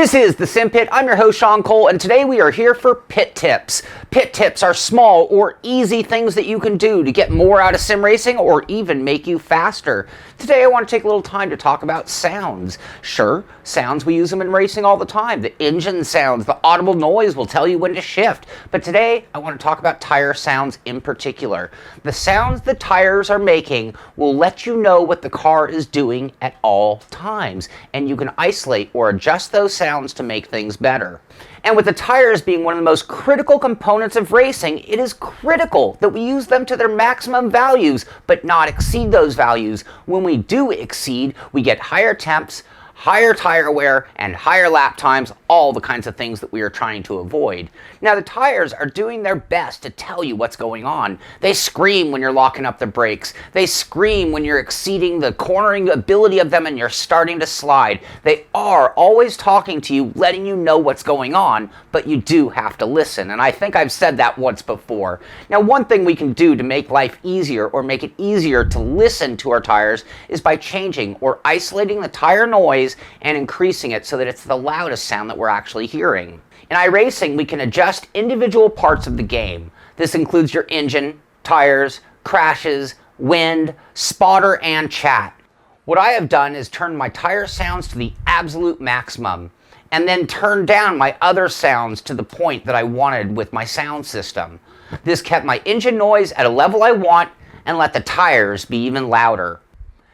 This is the Simpit. I'm your host, Sean Cole, and today we are here for pit tips. Pit tips are small or easy things that you can do to get more out of sim racing or even make you faster. Today I want to take a little time to talk about sounds. Sure, sounds, we use them in racing all the time. The engine sounds, the audible noise will tell you when to shift. But today I want to talk about tire sounds in particular. The sounds the tires are making will let you know what the car is doing at all times, and you can isolate or adjust those sounds to make things better. And with the tires being one of the most critical components of racing, it is critical that we use them to their maximum values, but not exceed those values. When we do exceed, we get higher temps, higher tire wear, and higher lap times, all the kinds of things that we are trying to avoid. Now, the tires are doing their best to tell you what's going on. They scream when you're locking up the brakes. They scream when you're exceeding the cornering ability of them and you're starting to slide. They are always talking to you, letting you know what's going on, but you do have to listen. And I think I've said that once before. Now, one thing we can do to make life easier or make it easier to listen to our tires is by changing or isolating the tire noise and increasing it so that it's the loudest sound that we're actually hearing. In iRacing, we can adjust individual parts of the game. This includes your engine, tires, crashes, wind, spotter, and chat. What I have done is turn my tire sounds to the absolute maximum and then turn down my other sounds to the point that I wanted with my sound system. This kept my engine noise at a level I want and let the tires be even louder.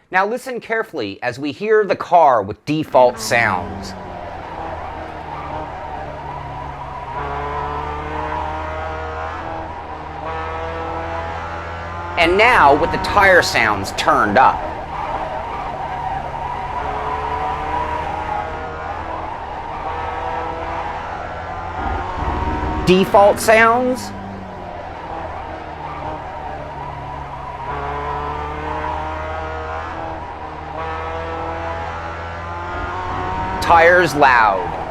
Now listen carefully as we hear the car with default sounds. And now with the tire sounds turned up. Default sounds. Tires loud.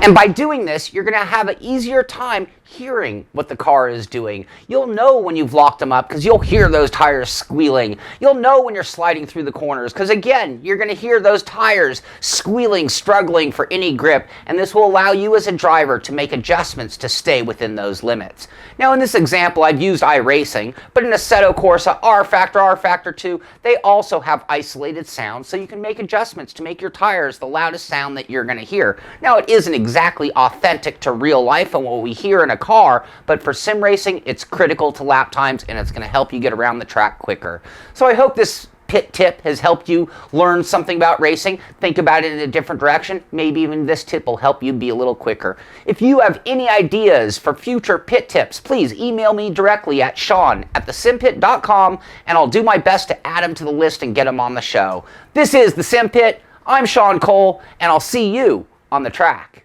And by doing this, you're going to have an easier time hearing what the car is doing. You'll know when you've locked them up because you'll hear those tires squealing. You'll know when you're sliding through the corners because, again, you're going to hear those tires squealing, struggling for any grip, and this will allow you as a driver to make adjustments to stay within those limits. Now, in this example, I've used iRacing, but in Assetto Corsa, R-Factor, R-Factor 2, they also have isolated sounds, so you can make adjustments to make your tires the loudest sound that you're going to hear. Now, it isn't exactly authentic to real life and what we hear in a car, but for sim racing, it's critical to lap times and it's going to help you get around the track quicker. So I hope this pit tip has helped you learn something about racing, think about it in a different direction. Maybe even this tip will help you be a little quicker. If you have any ideas for future pit tips, please email me directly at sean@thesimpit.com and I'll do my best to add them to the list and get them on the show. This is the Simpit. I'm Sean Cole and I'll see you on the track.